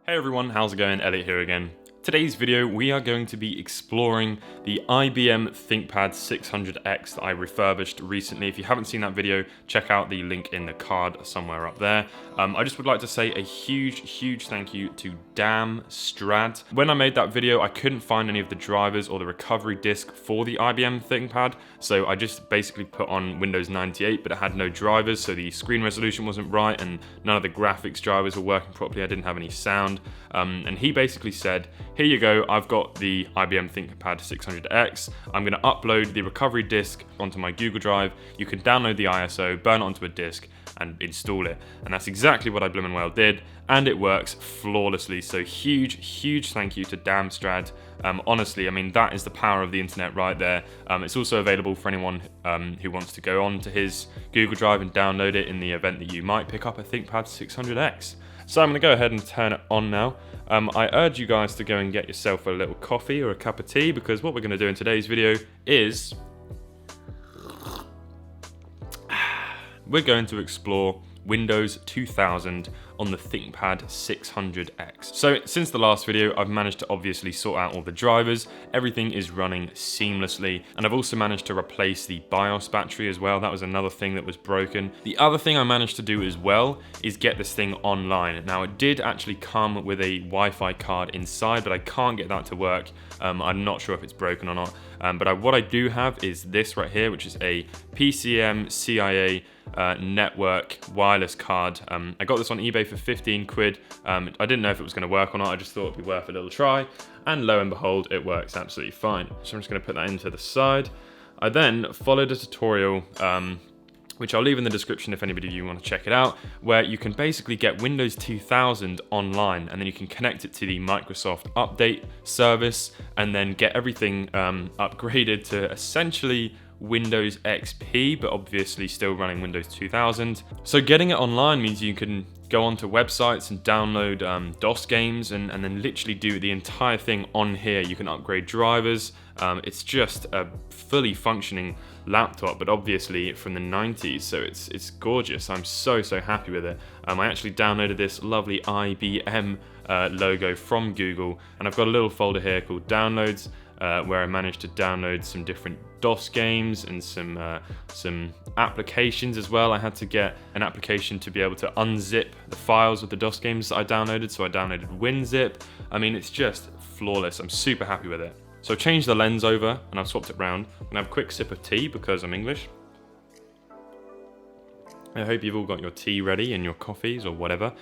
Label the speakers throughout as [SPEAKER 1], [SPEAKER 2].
[SPEAKER 1] Hey everyone, how's it going? Elliot here again. Today's video, we are going to be exploring the IBM ThinkPad 600X that I refurbished recently. If you haven't seen that video, check out the link in the card somewhere up there. I just would like to say a huge thank you to Damstrad. When I made that video, I couldn't find any of the drivers or the recovery disk for the IBM ThinkPad, so I just basically put on Windows 98, but it had no drivers, so the screen resolution wasn't right and none of the graphics drivers were working properly. I didn't have any sound, and he basically said, here you go, I've got the IBM ThinkPad 600X. I'm going to upload the recovery disk onto my Google Drive. You can download the ISO, burn it onto a disk, and install it. And that's exactly what I bloomin' well did, and it works flawlessly. So huge thank you to Damstrad. Honestly, I mean, that is the power of the internet right there. It's also available for anyone who wants to go on to his Google Drive and download it in the event that you might pick up a ThinkPad 600X. So I'm going to go ahead and turn it on now. I urge you guys to go and get yourself a little coffee or a cup of tea, because what we're going to do in today's video is we're going to explore Windows 2000 on the ThinkPad 600X. So since the last video, I've managed to obviously sort out all the drivers. Everything is running seamlessly, and I've also managed to replace the BIOS battery as well. That was another thing that was broken. The other thing I managed to do as well is get this thing online. Now, it did actually come with a Wi-Fi card inside, but I can't get that to work. I'm not sure if it's broken or not. But what I do have is this right here, which is a PCM CIA network wireless card. I got this on eBay for 15 quid. I didn't know if it was going to work or not. I just thought it'd be worth a little try, and lo and behold, it works absolutely fine. So I'm just going to put that into the side. I then followed a tutorial, which I'll leave in the description if anybody of you want to check it out, where you can basically get Windows 2000 online, and then you can connect it to the Microsoft Update service, and then get everything upgraded to essentially Windows XP, but obviously still running Windows 2000. So getting it online means you can go onto websites and download DOS games, and then literally do the entire thing on here. You can upgrade drivers. It's just a fully functioning laptop, but obviously from the 90s, so it's gorgeous. I'm so happy with it. I actually downloaded this lovely IBM logo from Google, and I've got a little folder here called Downloads, where I managed to download some different DOS games and some applications as well. I had to get an application to be able to unzip the files of the DOS games that I downloaded, so I downloaded WinZip. I mean, it's just flawless. I'm super happy with it. So I've changed the lens over and I've swapped it around. I'm gonna have a quick sip of tea because I'm English. I hope you've all got your tea ready and your coffees or whatever.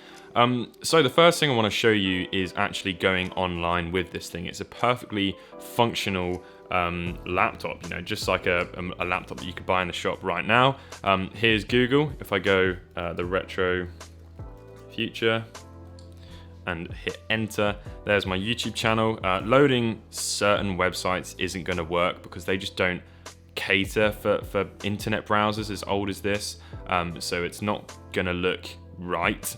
[SPEAKER 1] So the first thing I want to show you is actually going online with this thing. It's a perfectly functional laptop, you know, just like a laptop that you could buy in the shop right now. Here's Google. If I go the retro future and hit enter, there's my YouTube channel. Loading certain websites isn't going to work because they just don't cater for internet browsers as old as this, so it's not gonna look right.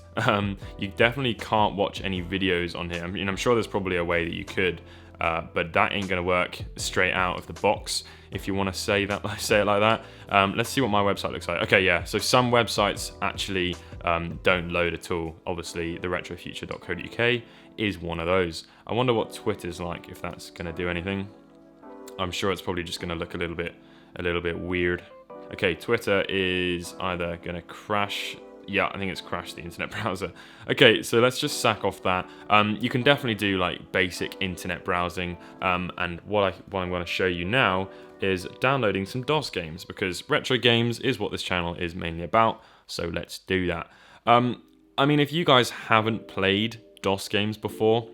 [SPEAKER 1] You definitely can't watch any videos on here. I mean, I'm sure there's probably a way that you could, but that ain't gonna work straight out of the box, if you want to say it like that. Let's see what my website looks like. Okay, yeah, so some websites actually don't load at all. Obviously, the retrofuture.co.uk is one of those. I wonder what Twitter's like, if that's gonna do anything. I'm sure it's probably just gonna look a little bit weird. Okay, Twitter is either gonna crash. Yeah, I think it's crashed the internet browser. Okay, so let's just sack off that. You can definitely do like basic internet browsing, and what I'm going to show you now is downloading some DOS games, because retro games is what this channel is mainly about. So let's do that. I mean, if you guys haven't played DOS games before,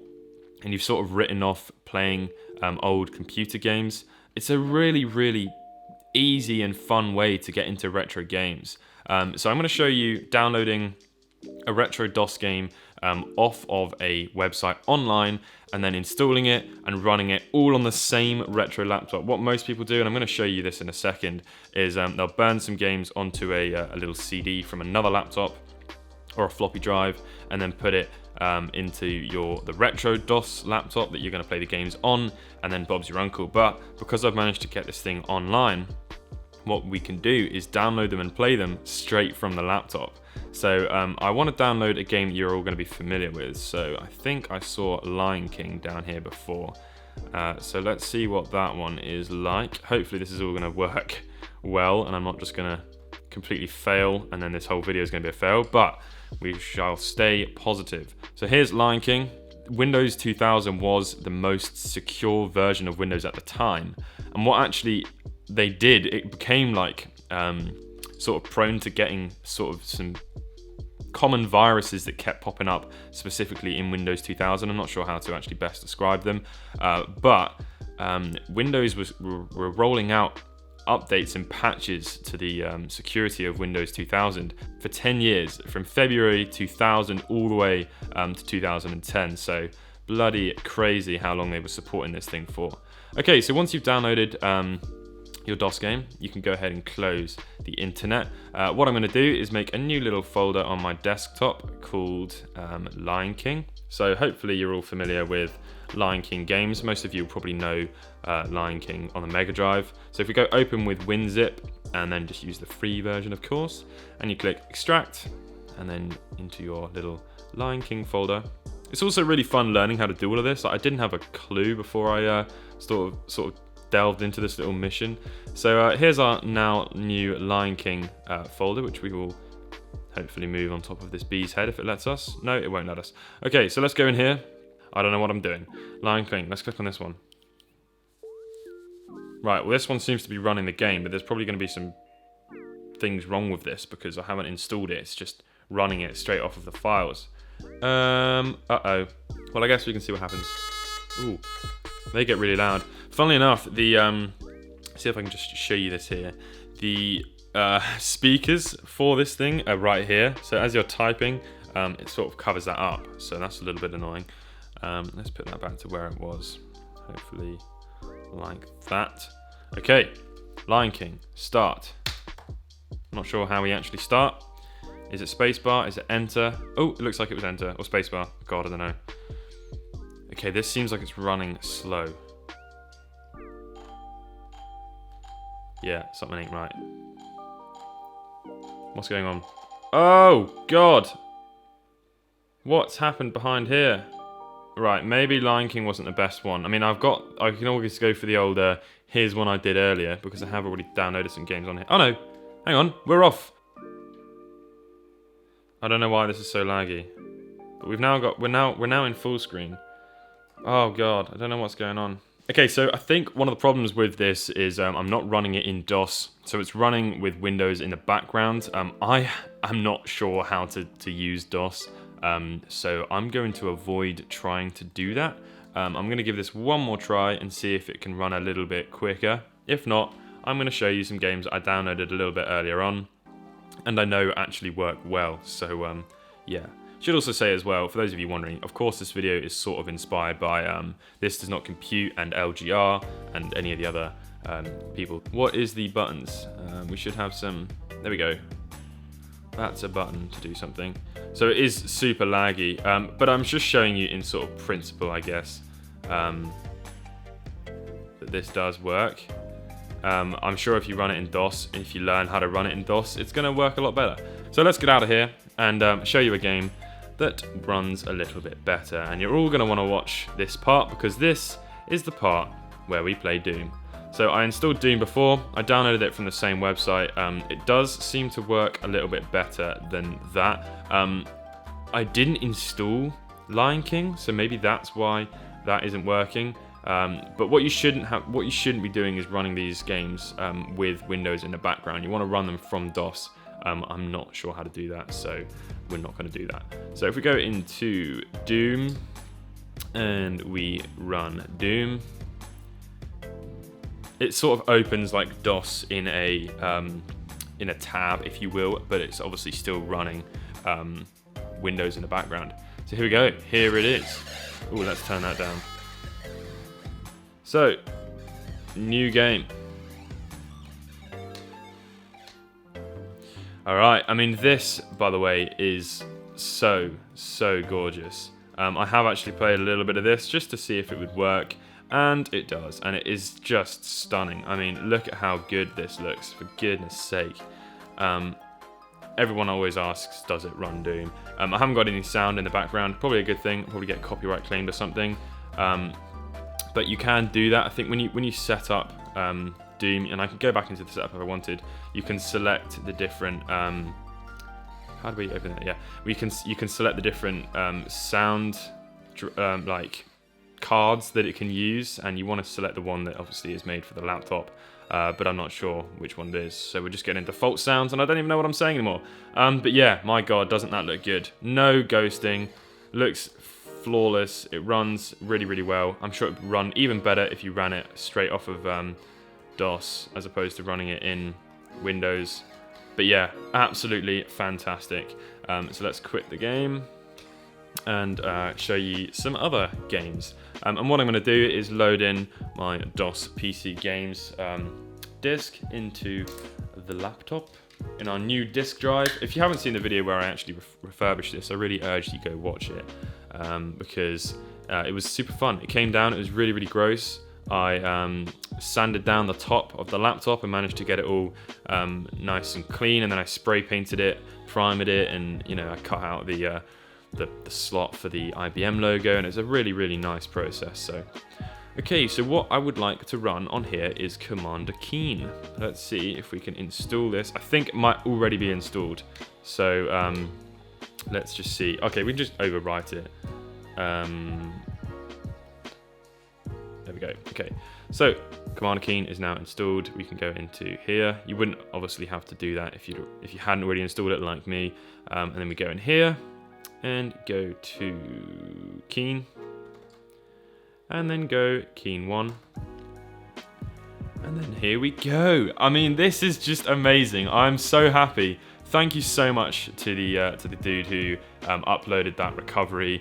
[SPEAKER 1] and you've sort of written off playing old computer games, it's a really easy and fun way to get into retro games. So I'm going to show you downloading a retro DOS game off of a website online, and then installing it and running it all on the same retro laptop. What most people do, and I'm going to show you this in a second, is they'll burn some games onto a little CD from another laptop or a floppy drive, and then put it into the retro DOS laptop that you're going to play the games on, and then Bob's your uncle. But because I've managed to get this thing online, what we can do is download them and play them straight from the laptop. So I want to download a game that you're all going to be familiar with. So I think I saw Lion King down here before. So let's see what that one is like. Hopefully this is all going to work well and I'm not just going to completely fail and then this whole video is going to be a fail, but we shall stay positive. So here's Lion King. Windows 2000 was the most secure version of Windows at the time. And what actually they did, it became like sort of prone to getting sort of some common viruses that kept popping up specifically in Windows 2000. I'm not sure how to actually best describe them, but Windows were rolling out updates and patches to the security of Windows 2000 for 10 years, from February 2000 all the way to 2010. So bloody crazy how long they were supporting this thing for. Okay, so once you've downloaded your DOS game, you can go ahead and close the internet. What I'm going to do is make a new little folder on my desktop called Lion King. So hopefully you're all familiar with Lion King games. Most of you will probably know Lion King on the Mega Drive. So if we go open with WinZip and then just use the free version, of course, and you click extract and then into your little Lion King folder. It's also really fun learning how to do all of this. I didn't have a clue before I sort of delved into this little mission. So here's our now new Lion King folder, which we will hopefully move on top of this bee's head if it lets us. No, it won't let us. Okay, so let's go in here. I don't know what I'm doing. Lion King, let's click on this one. Right, well this one seems to be running the game, but there's probably going to be some things wrong with this because I haven't installed it. It's just running it straight off of the files. Uh-oh. Well, I guess we can see what happens. Ooh, they get really loud. Funnily enough, the see if I can just show you this here. The speakers for this thing are right here. So as you're typing, it sort of covers that up. So that's a little bit annoying. Let's put that back to where it was. Hopefully like that. Okay, Lion King, start. I'm not sure how we actually start. Is it spacebar? Is it enter? Oh, it looks like it was enter or spacebar. God, I don't know. Okay, this seems like it's running slow. Yeah, something ain't right. What's going on? Oh, God. What's happened behind here? Right, maybe Lion King wasn't the best one. I mean, I can always go for the old, here's one I did earlier, because I have already downloaded some games on here. Oh no, hang on, we're off. I don't know why this is so laggy. But we're now in full screen. Oh God, I don't know what's going on. Okay, so I think one of the problems with this is I'm not running it in DOS, so it's running with Windows in the background. I am not sure how to use DOS. So I'm going to avoid trying to do that. I'm going to give this one more try and see if it can run a little bit quicker. If not, I'm going to show you some games I downloaded a little bit earlier on and I know actually work well. So yeah. Should also say as well, for those of you wondering, of course this video is sort of inspired by This Does Not Compute and LGR and any of the other people. What is the buttons? We should have some, there we go. That's a button to do something. So it is super laggy, but I'm just showing you in sort of principle, I guess, that this does work. I'm sure if you run it in DOS, if you learn how to run it in DOS, it's going to work a lot better. So let's get out of here and show you a game that runs a little bit better. And you're all going to want to watch this part because this is the part where we play Doom. So I installed Doom before, I downloaded it from the same website. It does seem to work a little bit better than that. I didn't install Lion King, so maybe that's why that isn't working. But what you shouldn't be doing is running these games with Windows in the background. You want to run them from DOS. I'm not sure how to do that, so we're not going to do that. So if we go into Doom and we run Doom, it sort of opens like DOS in a tab, if you will, but it's obviously still running Windows in the background. So here we go. Here it is. Oh, let's turn that down. So, new game. Alright, I mean this, by the way, is so gorgeous. I have actually played a little bit of this just to see if it would work. And it does, and it is just stunning. I mean, look at how good this looks, for goodness sake. Everyone always asks, does it run Doom? I haven't got any sound in the background, probably a good thing, probably get copyright claimed or something. But you can do that. I think when you set up Doom, and I can go back into the setup if I wanted, you can select the different, how do we open it? Yeah, you can select the different sound, like cards that it can use, and you want to select the one that obviously is made for the laptop. But I'm not sure which one it is, so we're just getting default sounds, and I don't even know what I'm saying anymore. But yeah, my god, doesn't that look good? No ghosting, looks flawless, it runs really, really well. I'm sure it would run even better if you ran it straight off of DOS, as opposed to running it in Windows. But yeah, absolutely fantastic. So let's quit the game and show you some other games. And what I'm going to do is load in my DOS PC games disk into the laptop in our new disk drive. If you haven't seen the video where I actually refurbished this, I really urge you go watch it, because it was super fun. It came down, it was really, really gross. I sanded down the top of the laptop and managed to get it all nice and clean, and then I spray painted it, primed it, and I cut out the slot for the IBM logo, and it's a really, really nice process. So okay, so what I would like to run on here is Commander Keen. Let's see if we can install this. I think it might already be installed, so let's just see. Okay, we can just overwrite it. There we go. Okay, so Commander Keen is now installed. We can go into here. You wouldn't obviously have to do that if you hadn't already installed it like me. And then we go in here and go to Keen, and then go Keen 1, and then here we go. I mean, this is just amazing. I'm so happy. Thank you so much to the dude who uploaded that recovery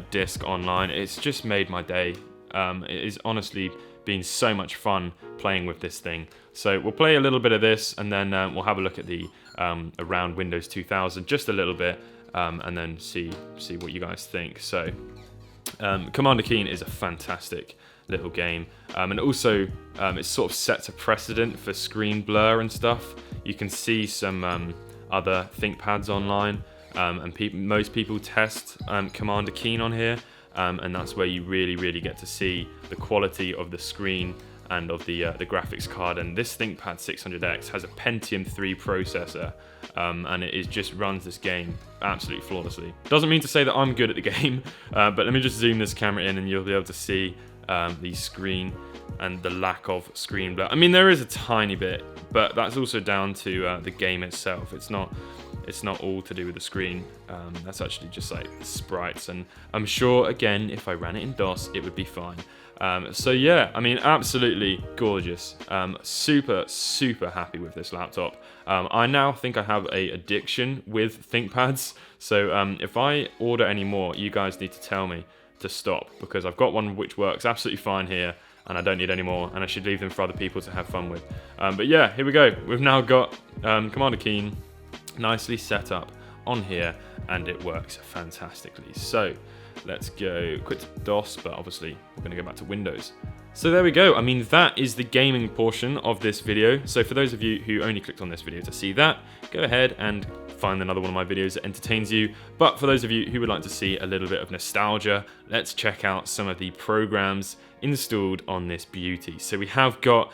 [SPEAKER 1] disc online. It's just made my day. It has honestly been so much fun playing with this thing. So we'll play a little bit of this, and then we'll have a look at the around Windows 2000 just a little bit. And then see what you guys think. So Commander Keen is a fantastic little game, and also it sort of sets a precedent for screen blur and stuff. You can see some other ThinkPads online, and most people test Commander Keen on here, and that's where you really, really get to see the quality of the screen and of the graphics card. And this ThinkPad 600X has a Pentium 3 processor, and it just runs this game absolutely flawlessly. Doesn't mean to say that I'm good at the game, but let me just zoom this camera in and you'll be able to see the screen and the lack of screen blur. I mean, there is a tiny bit, but that's also down to the game itself. It's not all to do with the screen. That's actually just like sprites, and I'm sure, again, if I ran it in DOS, it would be fine. So yeah, I mean, absolutely gorgeous. Super, super happy with this laptop. I now think I have an addiction with ThinkPads. So if I order any more, you guys need to tell me to stop, because I've got one which works absolutely fine here, and I don't need any more, and I should leave them for other people to have fun with. But yeah, here we go. We've now got Commander Keen nicely set up on here, and it works fantastically. So let's go quit DOS, but obviously we're going to go back to Windows. So there we go. I mean, that is the gaming portion of this video. So for those of you who only clicked on this video to see that, go ahead and find another one of my videos that entertains you. But for those of you who would like to see a little bit of nostalgia, let's check out some of the programs installed on this beauty. So we have got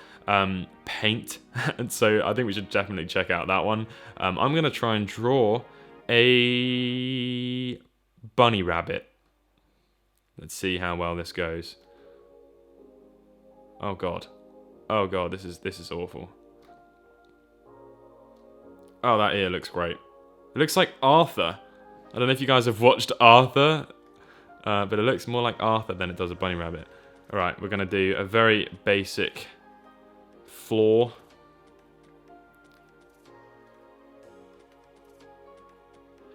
[SPEAKER 1] Paint, and so I think we should definitely check out that one. I'm going to try and draw a bunny rabbit. Let's see how well this goes. Oh god. Oh god, this is awful. Oh, that ear looks great. It looks like Arthur. I don't know if you guys have watched Arthur, but it looks more like Arthur than it does a bunny rabbit. Alright, we're going to do a very basic floor.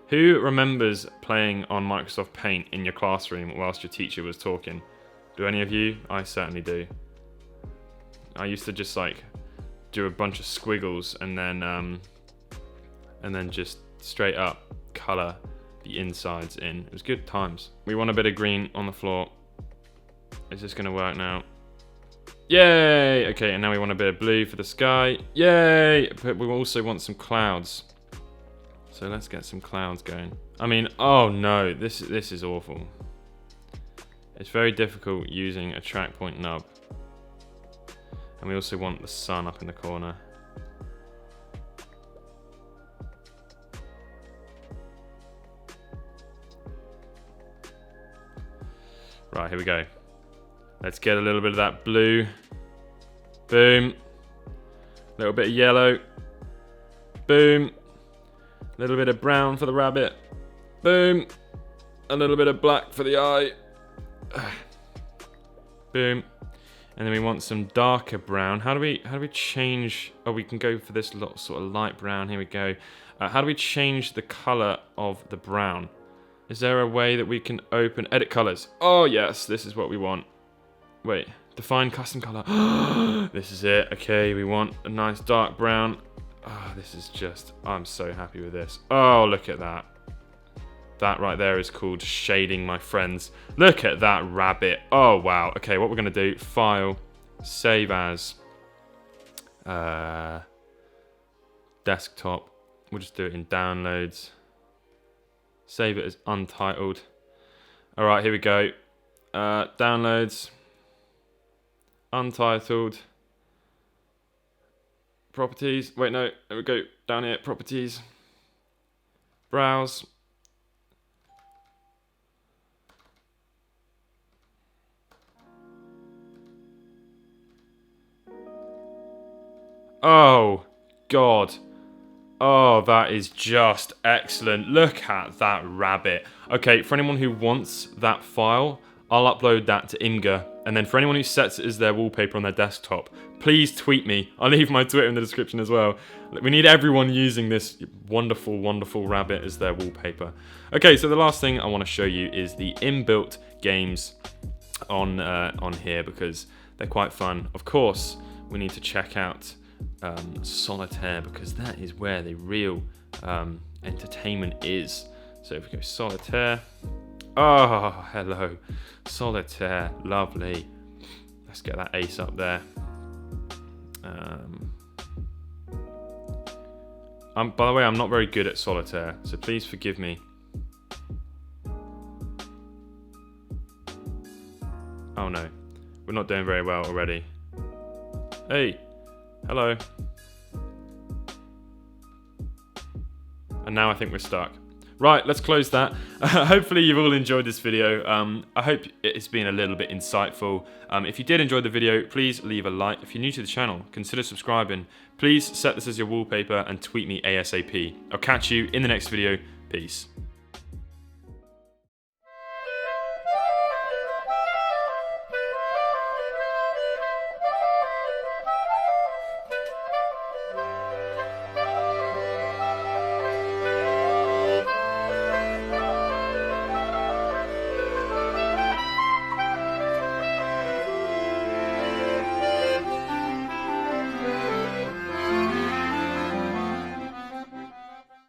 [SPEAKER 1] Who remembers playing on Microsoft Paint in your classroom whilst your teacher was talking? Do any of you? I certainly do. I used to just like do a bunch of squiggles and then just straight up color the insides in. It was good times. We want a bit of green on the floor. Is this gonna work now? Yay! Okay, and now we want a bit of blue for the sky. Yay! But we also want some clouds. So let's get some clouds going. I mean, oh no, this is awful. It's very difficult using a track point nub. And we also want the sun up in the corner. Right, here we go. Let's get a little bit of that blue. Boom. A little bit of yellow. Boom. A little bit of brown for the rabbit. Boom. A little bit of black for the eye. Boom. And then we want some darker brown. How do we change? Oh, we can go for this lot, sort of light brown. Here we go. How do we change the color of the brown? Is there a way that we can open edit colors? Oh yes, this is what we want. Wait, define custom color. This is it. Okay, we want a nice dark brown. Oh, this is just, I'm so happy with this. Oh, look at that. That right there is called shading, my friends. Look at that rabbit. Oh, wow. Okay, what we're going to do, file, save as, desktop. We'll just do it in downloads. Save it as untitled. All right, here we go. Downloads, untitled, properties. Wait, no, there we go. Down here, properties, browse. Oh, God. Oh, that is just excellent. Look at that rabbit. Okay, for anyone who wants that file, I'll upload that to Imgur. And then for anyone who sets it as their wallpaper on their desktop, please tweet me. I'll leave my Twitter in the description as well. We need everyone using this wonderful, wonderful rabbit as their wallpaper. Okay, so the last thing I want to show you is the inbuilt games on here because they're quite fun. Of course, we need to check out Solitaire because that is where the real entertainment is. So if we go Solitaire, oh hello, Solitaire, lovely. Let's get that ace up there. By the way, I'm not very good at Solitaire, so please forgive me. Oh no, we're not doing very well already. Hey. Hello. And now I think we're stuck. Right, let's close that. Hopefully you've all enjoyed this video. I hope it's been a little bit insightful. If you did enjoy the video, please leave a like. If you're new to the channel, consider subscribing. Please set this as your wallpaper and tweet me ASAP. I'll catch you in the next video. Peace.